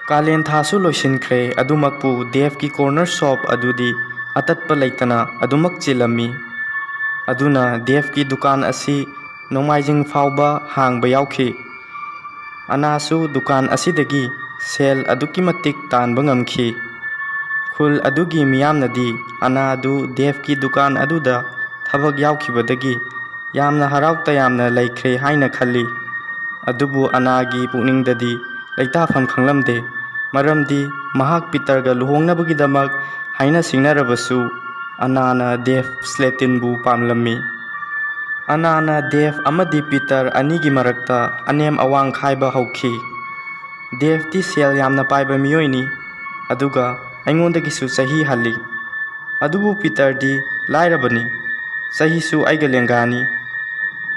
Kalen thasu loisinkhre adumakpu Devki corner shop adudi atatpa leitana adumak chilami. Aduna Devki dukan asi Nomaijing fauba hangba yauki. Anasu dukan asidagi sel aduki matik tanba ngamki. Khul adugi miyamnadi ana adu Devki dukan aduda thabak yaukibadagi yamna harau tayamna laikhre haina khalli. Adubu anagi pukningdadi leitafam khanglamde maramdi mahak Peterga luhongnabagi haina singnarabasu anana Dev Slatinbu pamlami. Anana Dev amadi Peter anigi marakta anem awang khaiba hauki. Dev ti sel yamna paiba miyoini aduga aingondagisu sahi halli. Adubu Peter di lairabani sahisu aiga lengani.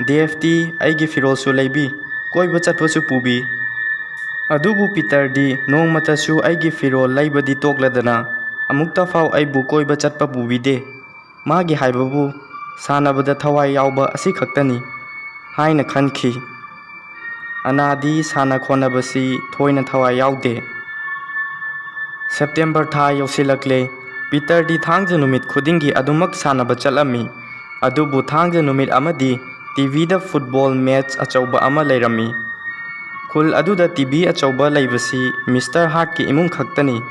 Dev ti aigi firolsu leibi koiba chatpasu pubi. Adubu Peter di nongmatasu aigi firol laibadi tokladana amukta fau aibu koiba chatpa pubide. Magi haibabu sanabada thawai yauba asi khaktani haina khanki. Anadi sana khonabasi thoina thawai yaude. September tha yausilakle Peter di thangja numit khudingi adumak sanaba chalami. Adubu thangja numit amadi TV da football match achauba ama leirami. Khul aduda TV achauba leibasi Mr. Hart ki imung khaktani.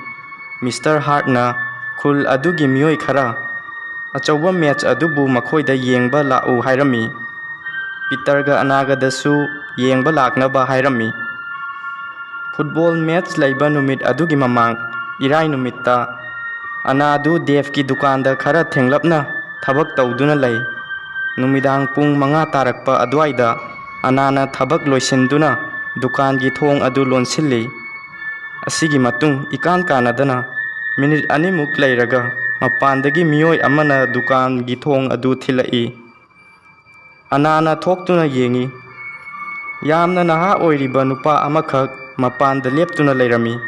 Mr. Hart na khul adugi miyoi khara achauba match adubu makhoida yengba lau hairami. Peter ga anagadasu yengba laknaba hairami. Football match leiba numit adugi mamang irai numitta anadu Dev ki dukanda khara thenglapna thabak tawduna lei. Numidang pung 5 tarakpa adwaida anana thabak loisinduna dukan gi thong adu lonsilli. Asigi matung ikan kanadana minute animuk leiraga mapandagi miyoi amana dukan gi thong adu thilai. Anana thoktuna yengi. Yamna naha oiriba nupa amakhak mapanda leptuna leirami.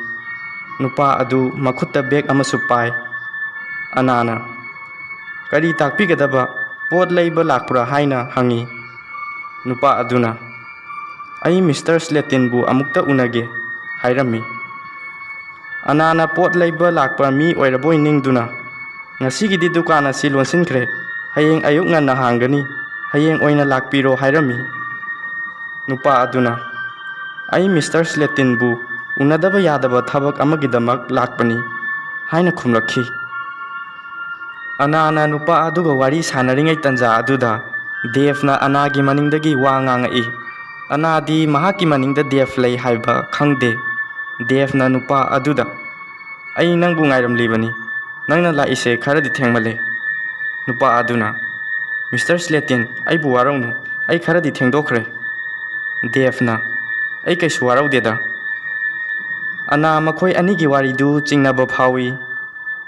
Nupa adu makhutta bag amasu pai. Anana kari takpigadaba pot leiba lakpura haina hangi. Nupa aduna ai Mr. Slatinbu amukta unage hairami. Anana pot leiba lakpa mi oiraboi ningduna ngasigidi dukan asi lonsinkre hayeng ayuk nganna hangani hayeng oina lakpiro hairami. Nupa aduna ai Mr. Slatinbu unadaba yadaba thabak amagidamak lakpani haina khumrakhi. Anana nupa aduga wari sanaringai tanja aduda Devna anagi maningdagi wa ngangai. Anadi mahaki maningda Dev lei haiba khangde. Devna nupa aduda ai nangbu ngairamlibani nangna laise kharadi thengmale. Nupa aduna Mr. Slatin aibu waraunu ai kharadi thengdokre. Devna ai kaisu waraudeda. Ana makhoi anigi waridu chingnaba phawi.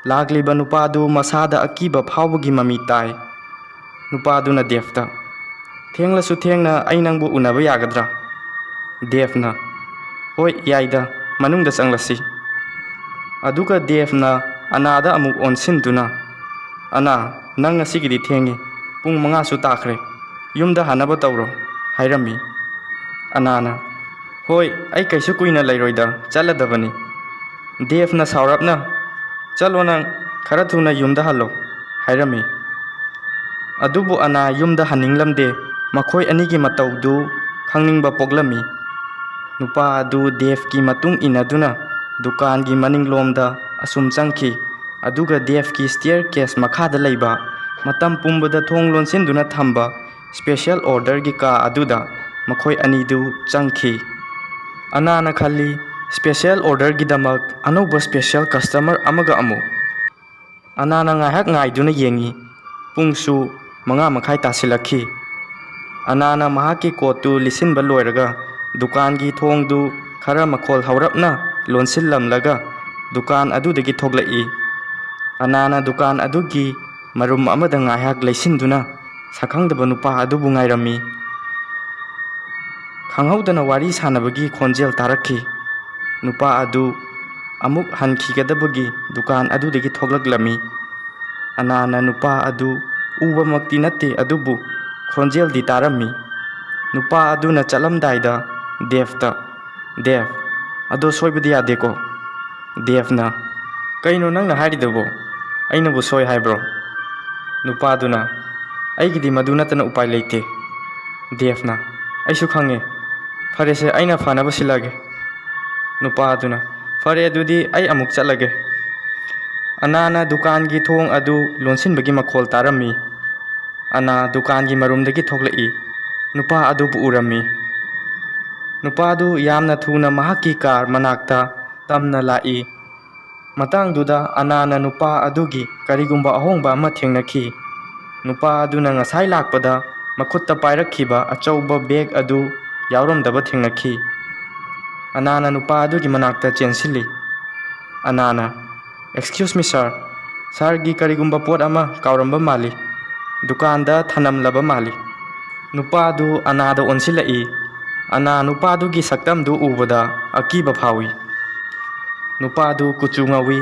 Lagliba nupadu masada akiba phawbagi mami tai. Nupaduna Devta thenglasu thengna ai nangbu unaba yagadra. Devna hoi yaida manungda changlasi. Aduga Devna anada amuk onsinduna ana nang ngasigidi thengi pung 5 su takre yumda hanaba tawro hairami. Anana hoi ai kaisu kuina leiroida chaladabani. Devna saurapna chalo nang khara thuna yumda hallo hairami. Adubu ana yumda haninglamde makhoi anigi mataudu khangningba poglami. Nupa adu Dev ki matung inaduna dukan gi maninglomda asum changki. Aduga Dev ki staircase makhada leiba matam pumbada thong lonsinduna thamba special order gi ka aduda makhoi anidu changki. Anana khalli special order gi damak anoba special customer amaga amu. Anana ngahak ngaiduna yengi pungsu 5 makhai tasilakhi. Anana mahaki kotu lisinba loiraga dukan gi thongdu khara makhol haurapna lonsillamlaga dukan adudagi thoglai. Anana dukan adugi marum amada ngahak leisinduna Shakhangdaba nupa adubu ngairami. Khanghaudana wari sanabagi khonjel tarakhi. Nupa adu amuk hankigadabagi dukan adudagi thoglaglami. Anana nupa adu uba makti natte adubu khonjel di tarami. Nupa aduna chalamdaida Devta Dev ado soibadi yadeko ꯗꯦꯐꯅ ꯀꯩꯅꯣ ꯅꯪꯅ ꯍꯥꯏꯔꯤꯗꯨꯕꯣ ꯑꯩꯅꯕꯨ ꯁꯣꯏ ꯍꯥꯏꯕ꯭ꯔꯣ ꯅꯨꯄꯥꯗꯨꯅ ꯑꯩꯒꯤꯗꯤ ꯃꯗꯨ ꯅꯠꯇꯅ ꯎꯄꯥꯏ ꯂꯩꯇꯦ ꯗꯦꯐꯅ ꯑꯩꯁꯨ ꯈꯪꯉꯦ ꯐꯔꯦꯁꯦ ꯑꯩꯅ ꯐꯅꯕ ꯁꯤꯜꯂꯒꯦ ꯅꯨꯄꯥꯗꯨꯅ ꯐꯔꯦ ꯑꯗꯨꯗꯤ ꯑꯩ ꯑꯃꯨꯛ ꯆꯠꯂꯒꯦ ꯑꯅꯥꯅ ꯗꯨꯀꯥꯟꯒꯤ ꯊꯣꯡ ꯑꯗꯨ ꯂꯣꯟꯁꯤꯟꯕꯒꯤ ꯃꯈꯣꯜ ꯇꯥꯔꯝꯃꯤ ꯑꯅꯥ ꯗꯨꯀꯥꯟꯒꯤ ꯃꯔꯨꯝꯗꯒꯤ ꯊꯣꯛꯂꯛꯏ ꯅꯨꯄꯥ ꯑꯗꯨꯕꯨ ꯎꯔꯝꯃꯤ ꯅꯨꯄꯥꯗꯨ ꯌꯥꯝꯅ ꯊꯨꯅ ꯃꯍꯥꯛꯀꯤ ꯀꯥꯔ ꯃꯅꯥꯛꯇ ꯇꯝꯅ ꯂꯥꯛꯏ ꯃꯇꯥꯡꯗꯨꯗ ꯑꯅꯥꯅ ꯅꯨꯄꯥ ꯑꯗꯨꯒꯤ ꯀꯔꯤꯒꯨꯝꯕ ꯑꯍꯣꯡꯕ ꯑꯃ ꯊꯦꯡꯅꯈꯤ ꯅꯨꯄꯥ ꯑꯗꯨꯅ ꯉꯁꯥꯏ ꯂꯥꯛꯄꯗ ꯃꯈꯨꯠꯇ ꯄꯥꯏꯔꯛꯈꯤꯕ ꯑꯆꯧꯕ ꯕꯦꯒ ꯑꯗꯨ ꯌꯥꯎꯔꯝꯗꯕ ꯊꯦꯡꯅꯈꯤ ꯑꯅꯥꯅ ꯅꯨꯄꯥ ꯑꯗꯨꯒꯤ ꯃꯅꯥꯛꯇ ꯆꯦꯟꯁꯤꯜꯂꯤ ꯑꯅꯥꯅ ꯑꯦꯛꯁꯀ꯭ꯌꯨꯁ ꯃꯤ ꯁꯥꯔ ꯁꯥꯔꯒꯤ ꯀꯔꯤꯒꯨꯝꯕ ꯄꯣꯠ ꯑꯃ ꯀꯥꯎꯔꯝꯕ ꯃꯥꯜꯂꯤ ꯗꯨꯀꯥꯟꯗ ꯊꯅꯝꯂꯕ ꯃꯥꯜꯂꯤ ꯅꯨꯄꯥꯗꯨ ꯑꯅꯥꯗ ꯑꯣꯟꯁꯤꯜꯂꯛꯏ ꯑꯅꯥ ꯅꯨꯄꯥꯗꯨꯒꯤ ꯁꯛꯇꯝꯗꯨ ꯎꯕꯗ ꯑꯀꯤꯕ ꯐꯥꯎꯏ ꯅꯨꯄꯥꯗꯨ ꯀꯨꯆꯨ ꯉꯧꯏ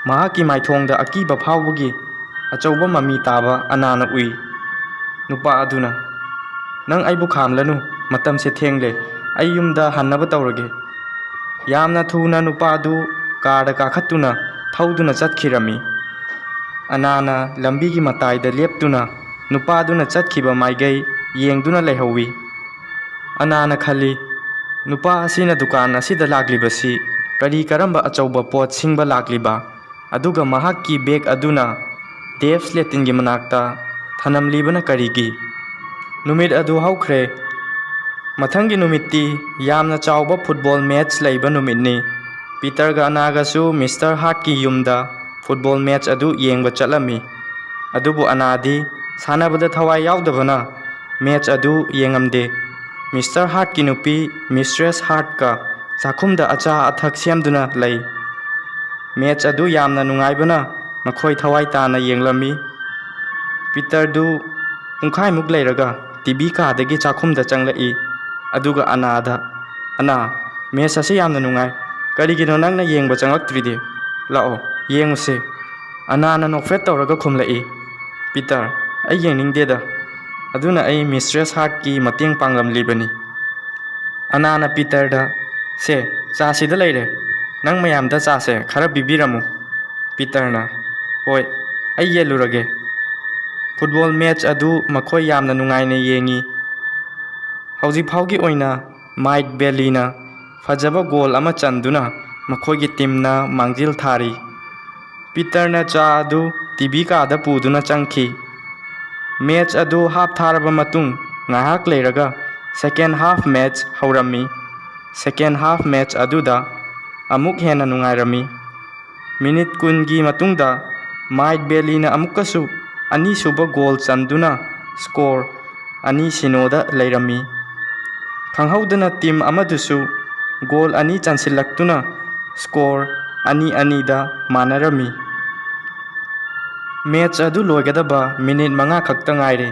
ꯃꯍꯥꯛꯀꯤ ꯃꯥꯏꯊꯣꯡꯗ ꯑꯀꯤꯕ ꯐꯥꯎꯕꯒꯤ ꯑꯆꯧꯕ ꯃꯃꯤ ꯇꯥꯕ ꯑꯅꯥꯅ ꯎꯏ ꯅꯨꯄꯥ ꯑꯗꯨꯅ ꯅꯪ ꯑꯩꯕꯨ ꯈꯥꯝꯂꯅꯨ ꯃꯇꯝꯁꯦ ꯊꯦꯡꯂꯦ ꯑꯩ ꯌꯨꯝꯗ ꯍꯟꯅꯕ ꯇꯧꯔꯒꯦ ꯌꯥꯝꯅ ꯊꯨꯅ ꯅꯨꯄꯥꯗꯨ ꯀꯥꯔꯗ ꯀꯥꯈꯠꯇꯨꯅ ꯊꯧꯗꯨꯅ ꯆꯠꯈꯤꯔꯝꯃꯤ ꯑꯅꯥꯅ ꯂꯝꯕꯤꯒꯤ ꯃꯇꯥꯏꯗ ꯂꯦꯞꯇꯨꯅ ꯅꯨꯄꯥꯗꯨꯅ ꯆꯠꯈꯤꯕ ꯃꯥꯏꯀꯩ ꯌꯦꯡꯗꯨꯅ ꯂꯩꯍꯧꯏ ꯑꯅꯥꯅ ꯈꯜꯂꯤ ꯅꯨꯄꯥ ꯑꯁꯤꯅ ꯗꯨꯀꯥꯟ ꯑꯁꯤꯗ ꯂꯥꯛꯂꯤꯕꯁꯤ ꯀꯔꯤ ꯀꯔꯝꯕ ꯑꯆꯧꯕ ꯄꯣꯠ ꯁꯤꯡꯕ ꯂꯥꯛꯂꯤꯕ ꯑꯗꯨꯒ ꯃꯍꯥꯛꯀꯤ ꯕꯦꯒ ꯑꯗꯨꯅ ꯗꯦꯐ ꯂꯦꯇꯤꯟꯒꯤ ꯃꯅꯥꯛꯇ ꯊꯅꯝꯂꯤꯕꯅ ꯀꯔꯤꯒꯤ ꯅꯨꯃꯤꯠ ꯑꯗꯨ ꯍꯧꯈ꯭ꯔꯦ ꯃꯊꯪꯒꯤ ꯅꯨꯃꯤꯠꯇꯤ ꯌꯥꯝꯅ ꯆꯥꯎꯕ ꯐꯨꯠꯕꯣꯜ ꯃꯦꯠꯆ ꯂꯩꯕ ꯅꯨꯃꯤꯠꯅꯤ ꯄꯤꯇꯔꯒ ꯑꯅꯥꯒꯁꯨ ꯃꯤꯁꯇꯔ ꯍꯥꯔꯠꯀꯤ ꯌꯨꯝꯗ ꯐꯨꯠꯕꯣꯜ ꯃꯦꯠꯆ ꯑꯗꯨ ꯌꯦꯡꯕ ꯆꯠꯂꯝꯃꯤ ꯑꯗꯨꯕꯨ ꯑꯅꯥꯗꯤ ꯁꯥꯟꯅꯕꯗ ꯊꯋꯥꯏ ꯌꯥꯎꯗꯕꯅ ꯃꯦꯠꯆ ꯑꯗꯨ ꯌꯦꯡꯉꯝꯗꯦ ꯃꯤꯁꯇꯔ ꯍꯥꯔꯠꯀꯤ ꯅꯨꯄꯤ ꯃꯤꯁꯇ꯭ꯔꯦꯁ ꯍꯥꯔꯠꯀ ꯆꯥꯛꯈꯨꯝꯗ ꯑꯆꯥ ꯑꯊꯛ ꯁꯦꯝꯗꯨꯅ ꯂꯩ ꯃꯦꯠꯆ ꯑꯗꯨ ꯌꯥꯝꯅ ꯅꯨꯡꯉꯥꯏꯕꯅ ꯃꯈꯣꯏ ꯊꯋꯥꯏ ꯇꯥꯅ ꯌꯦꯡꯂꯝꯃꯤ ꯄꯤꯇꯔꯗꯨ ꯄꯨꯡꯈꯥꯏꯃꯨꯛ ꯂꯩꯔꯒ ꯇꯤꯚꯤ ꯀꯥꯗꯒꯤ ꯆꯥꯛꯈꯨꯝꯗ ꯆꯪꯂꯛꯏ ꯑꯗꯨꯒ ꯑꯅꯥꯗ ꯑꯅꯥ ꯃꯦꯠꯆ ꯑꯁꯤ ꯌꯥꯝꯅ ꯅꯨꯡꯉꯥꯏ ꯀꯔꯤꯒꯤꯅꯣ ꯅꯪꯅ ꯌꯦꯡꯕ ꯆꯪꯂꯛꯇ꯭ꯔꯤꯗꯤ ꯂꯥꯛꯑꯣ ꯌꯦꯡꯉꯨꯁꯦ ꯑꯅꯥꯅ ꯅꯣꯛꯐꯦꯠ ꯇꯧꯔꯒ ꯈꯨꯝꯂꯛꯏ ꯄꯤꯇꯔ ꯑꯩ ꯌꯦꯡꯅꯤꯡꯗꯦꯗ ꯑꯗꯨꯅ ꯑꯩ ꯃꯤꯁꯇ꯭ꯔꯦꯁ ꯍꯥꯔꯠꯀꯤ ꯃꯇꯦꯡ ꯄꯥꯡꯂꯝꯂꯤꯕꯅꯤ ꯑꯅꯥꯅ ꯄꯤꯇꯔꯗ ꯁꯦ ꯆꯥ ꯁꯤꯗ ꯂꯩꯔꯦ ꯅꯪ ꯃꯌꯥꯝꯗ ꯆꯥꯁꯦ ꯈꯔ ꯄꯤꯕꯤꯔꯝꯃꯨ ꯄꯤꯇꯔꯅ ꯍꯣꯏ ꯑꯩ ꯌꯦꯜꯂꯨꯔꯒꯦ ꯐꯨꯠꯕꯣꯜ ꯃꯦꯠꯆ ꯑꯗꯨ ꯃꯈꯣꯏ ꯌꯥꯝꯅ ꯅꯨꯡꯉꯥꯏꯅ ꯌꯦꯡꯉꯤ ꯍꯧꯖꯤꯛ ꯐꯥꯎꯒꯤ ꯑꯣꯏꯅ ꯃꯥꯏꯠ ꯕꯦꯂꯤꯅ ꯐꯖꯕ ꯒꯣꯜ ꯑꯃ ꯆꯟꯗꯨꯅ ꯃꯈꯣꯏꯒꯤ ꯇꯤꯝꯅ ꯃꯥꯡꯖꯤꯜ ꯊꯥꯔꯤ ꯄꯤꯇꯔꯅ ꯆꯥ ꯑꯗꯨ ꯇꯤꯚꯤ ꯀꯥꯗ ꯄꯨꯗꯨꯅ ꯆꯪꯈꯤ ꯃꯦꯠꯆ ꯑꯗꯨ ꯍꯥꯞ ꯊꯥꯔꯕ ꯃꯇꯨꯡ ꯉꯥꯏꯍꯥꯛ ꯂꯩꯔꯒ ꯁꯦꯀꯦꯟ ꯍꯥꯐ ꯃꯦꯠꯆ ꯍꯧꯔꯝꯃꯤ ꯁꯦꯀꯦꯟ ꯍꯥꯐ ꯃꯦꯠꯆ ꯑꯗꯨꯗ ꯑꯃꯨꯛ ꯍꯦꯟꯅ ꯅꯨꯡꯉꯥꯏꯔꯝꯃꯤ ꯃꯤꯅꯤꯠ 10ꯒꯤ ꯃꯇꯨꯡꯗ ꯃꯥꯏꯠ ꯕꯦꯂꯤꯅ ꯑꯃꯨꯛꯀꯁꯨ ꯑꯅꯤꯁꯨꯕ ꯒꯣꯜ ꯆꯟꯗꯨꯅ ꯁ꯭ꯀꯣꯔ 2-0ꯗ ꯂꯩꯔꯝꯃꯤ ꯈꯪꯍꯧꯗꯅ ꯇꯤꯝ ꯑꯃꯗꯨꯁꯨ ꯒꯣꯜ 2 ꯆꯟꯁꯤꯜꯂꯛꯇꯨꯅ ꯁ꯭ꯀꯣꯔ 2-2ꯗ ꯃꯥꯟꯅꯔꯝꯃꯤ ꯃꯦꯠꯆ ꯑꯗꯨ ꯂꯣꯏꯒꯗꯕ ꯃꯤꯅꯤꯠ 5 ꯈꯛꯇ ꯉꯥꯏꯔꯦ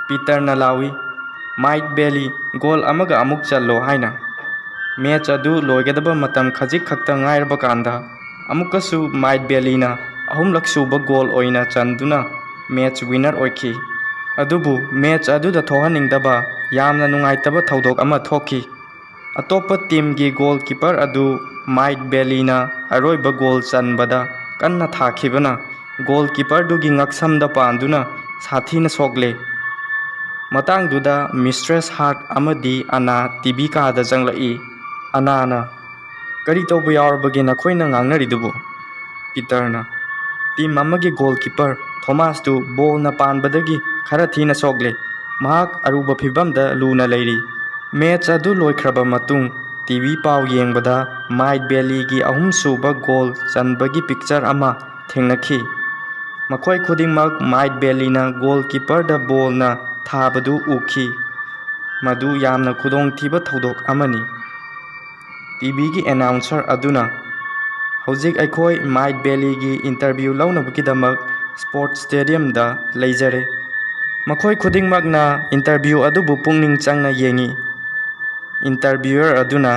ꯄꯤꯇꯔꯅ ꯂꯥꯎꯏ ꯃꯥꯏꯠ ꯕꯦꯂꯤ ꯒꯣꯜ ꯑꯃꯒ ꯑꯃꯨꯛ ꯆꯜꯂꯣ ꯍꯥꯏꯅ ꯃꯦꯠꯆ ꯑꯗꯨ ꯂꯣꯏꯒꯗꯕ ꯃꯇꯝ ꯈꯖꯤꯛ ꯈꯛꯇ ꯉꯥꯏꯔꯕ ꯀꯥꯟꯗ ꯑꯃꯨꯛꯀꯁꯨ ꯃꯥꯏꯠ ꯕꯦꯂꯤꯅ ꯑꯍꯨꯝꯂꯛ ꯁꯨꯕ ꯒꯣꯜ ꯑꯣꯏꯅ ꯆꯟꯗꯨꯅ ꯃꯦꯠꯆ ꯋꯤꯟꯅꯔ ꯑꯣꯏꯈꯤ ꯑꯗꯨꯕꯨ ꯃꯦꯠꯆ ꯑꯗꯨꯗ ꯊꯣꯛꯍꯟꯅꯤꯡꯗꯕ ꯌꯥꯝꯅ ꯅꯨꯡꯉꯥꯏꯇꯕ ꯊꯧꯗꯣꯛ ꯑꯃ ꯊꯣꯛꯈꯤ ꯑꯇꯣꯞꯄ ꯇꯤꯝꯒꯤ ꯒꯣꯜ ꯀꯤꯄꯔ ꯑꯗꯨ ꯃꯥꯏꯠ ꯕꯦꯂꯤꯅ ꯑꯔꯣꯏꯕ ꯒꯣꯜ ꯆꯟꯕꯗ ꯀꯟꯅ ꯊꯥꯈꯤꯕꯅ ꯒꯣꯜ ꯀꯤꯄꯔꯗꯨꯒꯤ ꯉꯛꯁꯝꯗ ꯄꯥꯟꯗꯨꯅ ꯁꯥꯊꯤꯅ ꯁꯣꯛꯂꯦ ꯃꯇꯥꯡꯗꯨꯗ ꯃꯤꯁꯇ꯭ꯔꯦꯁ ꯍꯥꯔꯠ ꯑꯃꯗꯤ ꯑꯅꯥ ꯇꯤꯚꯤ ꯀꯥꯗ ꯆꯪꯂꯛꯏ ꯑꯅꯥꯅ ꯀꯔꯤ ꯇꯧꯕ ꯌꯥꯎꯔꯕꯒꯦ ꯅꯈꯣꯏꯅ ꯉꯥꯡꯅꯔꯤꯗꯨꯕꯨ ꯄꯤꯇꯔꯅ ꯇꯤꯝ ꯑꯃꯒꯤ ꯒꯣꯜ ꯀꯤꯄꯔ ꯊꯣꯃꯥꯁꯇꯨ ꯕꯣꯜꯅ ꯄꯥꯟꯕꯗꯒꯤ ꯈꯔ ꯊꯤꯅ ꯁꯣꯛꯂꯦ ꯃꯍꯥꯛ ꯑꯔꯨꯕ ꯐꯤꯕꯝꯗ ꯂꯨꯅ ꯂꯩꯔꯤ ꯃꯦꯠꯆ ꯑꯗꯨ ꯂꯣꯏꯈ꯭ꯔꯕ ꯃꯇꯨꯡ ꯇꯤꯚꯤ ꯄꯥꯎ ꯌꯦꯡꯕꯗ ꯃꯥꯏꯠ ꯕꯦꯂꯤꯒꯤ ꯑꯍꯨꯝꯁꯨꯕ ꯒꯣꯜ ꯆꯟꯕꯒꯤ ꯄꯤꯛꯆꯔ ꯑꯃ ꯊꯦꯡꯅꯈꯤ ꯃꯈꯣꯏ ꯈꯨꯗꯤꯡꯃꯛ ꯃꯥꯏꯠ ꯕꯦꯂꯤꯅ ꯒꯣꯜ ꯀꯤꯄꯔꯗ ꯕꯣꯜꯅ ꯊꯥꯕꯗꯨ ꯎꯈꯤ ꯃꯗꯨ ꯌꯥꯝꯅ ꯈꯨꯗꯣꯡꯊꯤꯕ ꯊꯧꯗꯣꯛ ꯑꯃꯅꯤ ꯇꯤꯚꯤꯒꯤ ꯑꯦꯅꯥꯎꯟꯁꯔ ꯑꯗꯨꯅ ꯍꯧꯖꯤꯛ ꯑꯩꯈꯣꯏ ꯃꯥꯏꯠ ꯕꯦꯂꯤꯒꯤ ꯏꯟꯇꯔꯚ꯭ꯌꯨ ꯂꯧꯅꯕꯒꯤꯗꯃꯛ ꯁ꯭ꯄꯣꯔꯠꯁ ꯁ꯭ꯇꯦꯗꯤꯌꯝꯗ ꯂꯩꯖꯔꯦ ꯃꯈꯣꯏ ꯈꯨꯗꯤꯡꯃꯛꯅ ꯏꯟꯇꯔꯚ꯭ꯌꯨ ꯑꯗꯨꯕꯨ ꯄꯨꯛꯅꯤꯡ ꯆꯪꯅ ꯌꯦꯡꯉꯤ ꯏꯟꯇꯔꯚ꯭ꯌꯨꯌꯔ ꯑꯗꯨꯅ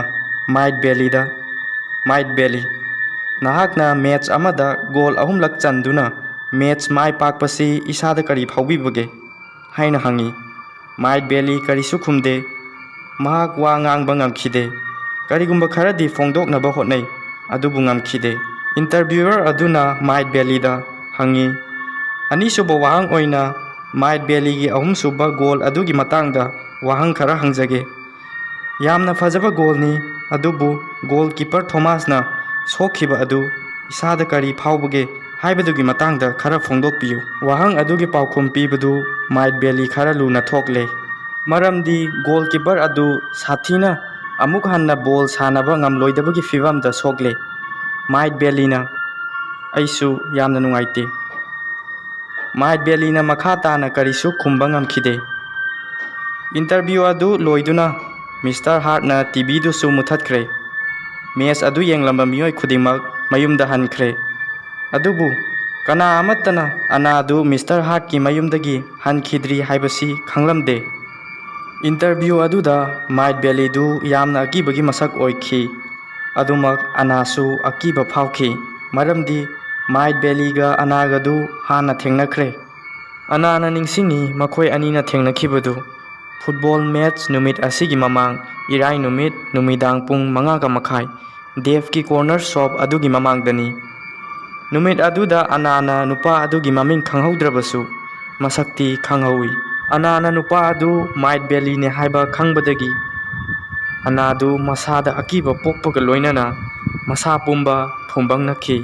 ꯃꯥꯏꯠ ꯕꯦꯂꯤꯗ ꯃꯥꯏꯠ ꯕꯦꯂꯤ ꯅꯍꯥꯛꯅ ꯃꯦꯠꯆ ꯑꯃꯗ ꯒꯣꯜ 3ꯂꯛ ꯆꯟꯗꯨꯅ ꯃꯦꯠꯆ ꯃꯥꯏ ꯄꯥꯛꯄꯁꯤ ꯏꯁꯥꯗ ꯀꯔꯤ ꯐꯥꯎꯕꯤꯕꯒꯦ ꯍꯥꯏꯅ ꯍꯪꯉꯤ ꯃꯥꯏꯠ ꯕꯦꯂꯤ ꯀꯔꯤꯁꯨ ꯈꯨꯝꯗꯦ ꯃꯍꯥꯛ ꯋꯥ ꯉꯥꯡꯕ ꯉꯝꯈꯤꯗꯦ ꯀꯔꯤꯒꯨꯝꯕ ꯈꯔꯗꯤ ꯐꯣꯡꯗꯣꯛꯅꯕ ꯍꯣꯠꯅꯩ ꯑꯗꯨꯕꯨ ꯉꯝꯈꯤꯗꯦ꯫ ꯏꯟꯇꯔꯚ꯭ꯌꯨꯋꯔ ꯑꯗꯨꯅ ꯃꯥꯏꯠ ꯕꯦꯂꯤꯗ ꯍꯪꯉꯤ, ꯑꯅꯤꯁꯨꯕ ꯋꯥꯍꯪ ꯑꯣꯏꯅ ꯃꯥꯏꯠ ꯕꯦꯂꯤꯒꯤ ꯑꯍꯨꯝꯁꯨꯕ ꯒꯣꯜ ꯑꯗꯨꯒꯤ ꯃꯇꯥꯡꯗ ꯋꯥꯍꯪ ꯈꯔ ꯍꯪꯖꯒꯦ꯫ ꯌꯥꯝꯅ ꯐꯖꯕ ꯒꯣꯜꯅꯤ, ꯑꯗꯨꯕꯨ ꯒꯣꯜ ꯀꯤꯄꯔ ꯊꯣꯃꯥꯁꯅ ꯁꯣꯛꯈꯤꯕ ꯑꯗꯨ ꯏꯁꯥꯗ ꯀꯔꯤ ꯐꯥꯎꯕꯒꯦ ꯍꯥꯏꯕꯗꯨꯒꯤ ꯃꯇꯥꯡꯗ ꯈꯔ ꯐꯣꯡꯗꯣꯛꯄꯤꯌꯨ꯫ ꯋꯥꯍꯪ ꯑꯗꯨꯒꯤ ꯄꯥꯎꯈꯨꯝ ꯄꯤꯕꯗꯨ ꯃꯥꯏꯠ ꯕꯦꯂꯤ ꯈꯔ ꯂꯨꯅ ꯊꯣꯛꯂꯦ, ꯃꯔꯝꯗꯤ ꯒꯣꯜ ꯀꯤꯄꯔ ꯑꯗꯨ ꯁꯥꯊꯤꯅ ꯑꯃꯨꯛ ꯍꯟꯅ ꯕꯣꯜ ꯁꯥꯟꯅꯕ ꯉꯝꯂꯣꯏꯗꯕꯒꯤ ꯐꯤꯚꯝꯗ ꯁꯣꯛꯂꯦ꯫ ꯃꯥꯏꯠ ꯕꯦꯂꯤꯅ: ꯑꯩꯁꯨ ꯌꯥꯝꯅ ꯅꯨꯡꯉꯥꯏꯇꯦ꯫ ꯃꯥꯏꯠ ꯕꯦꯂꯤꯅ ꯃꯈꯥ ꯇꯥꯅ ꯀꯔꯤꯁꯨ ꯈꯨꯝꯕ ꯉꯝꯈꯤꯗꯦ꯫ ꯏꯟꯇꯔꯚ꯭ꯌꯨ ꯑꯗꯨ ꯂꯣꯏꯗꯨꯅ ꯃꯤꯁꯇꯔ ꯍꯥꯔꯠꯅ ꯇꯤꯚꯤꯗꯨꯁꯨ ꯃꯨꯊꯠꯈ꯭ꯔꯦ꯫ ꯃꯦꯆ ꯑꯗꯨ ꯌꯦꯡꯂꯝꯕ ꯃꯤꯑꯣꯏ ꯈꯨꯗꯤꯡꯃꯛ ꯃꯌꯨꯝꯗ ꯍꯟꯈ꯭ꯔꯦ꯫ ꯑꯗꯨꯕꯨ ꯀꯅꯥ ꯑꯃꯠꯇꯅ ꯑꯅꯥꯗꯨ ꯃꯤꯁꯇꯔ ꯍꯥꯔꯠꯀꯤ ꯃꯌꯨꯝꯗꯒꯤ ꯍꯟꯈꯤꯗ꯭ꯔꯤ ꯍꯥꯏꯕꯁꯤ ꯈꯪꯂꯝꯗꯦ꯫ ꯏꯟꯇꯔꯚ꯭ꯌꯨ ꯑꯗꯨꯗ ꯃꯥꯏꯠ ꯕꯦꯂꯤꯗꯨ ꯌꯥꯝꯅ ꯑꯀꯤꯕꯒꯤ ꯃꯁꯛ ꯑꯣꯏꯈꯤ꯫ ꯑꯗꯨꯃꯛ ꯑꯅꯥꯁꯨ ꯑꯀꯤꯕ ꯐꯥꯎꯈꯤ, ꯃꯔꯝꯗꯤ ꯃꯥꯏꯠ ꯕꯦꯂꯤꯒ ꯑꯅꯥꯒꯗꯨ ꯍꯥꯟꯅ ꯊꯦꯡꯅꯈ꯭ꯔꯦ꯫ ꯑꯅꯥꯅ ꯅꯤꯡꯁꯤꯡꯉꯤ ꯃꯈꯣꯏ ꯑꯅꯤꯅ ꯊꯦꯡꯅꯈꯤꯕꯗꯨ ꯐꯨꯠꯕꯣꯜ ꯃꯦꯆ ꯅꯨꯃꯤꯠ ꯑꯁꯤꯒꯤ ꯃꯃꯥꯡ ꯏꯔꯥꯏ ꯅꯨꯃꯤꯠ ꯅꯨꯃꯤꯗꯥꯡ ꯄꯨꯡ 5:30 ꯗꯦꯚꯀꯤ ꯀꯣꯔꯅꯔ ꯁꯣꯞ ꯑꯗꯨꯒꯤ ꯃꯃꯥꯡꯗꯅꯤ꯫ ꯅꯨꯃꯤꯠ ꯑꯗꯨꯗ ꯑꯅꯥꯅ ꯅꯨꯄꯥ ꯑꯗꯨꯒꯤ ꯃꯃꯤꯡ ꯈꯪꯍꯧꯗ꯭ꯔꯕꯁꯨ ꯃꯁꯛꯇꯤ ꯈꯪꯍꯧꯏ꯫ ꯑꯅꯥꯅ ꯅꯨꯄꯥ ꯑꯗꯨ ꯃꯥꯏꯠ ꯕꯦꯂꯤꯅꯤ ꯍꯥꯏꯕ ꯈꯪꯕꯗꯒꯤ ꯑꯅꯥꯗꯨ ꯃꯁꯥꯗ ꯑꯀꯤꯕ ꯄꯣꯛꯄꯒ ꯂꯣꯏꯅꯅ ꯃꯁꯥ ꯄꯨꯝꯕ ꯐꯨꯝꯕꯪꯅꯈꯤ꯫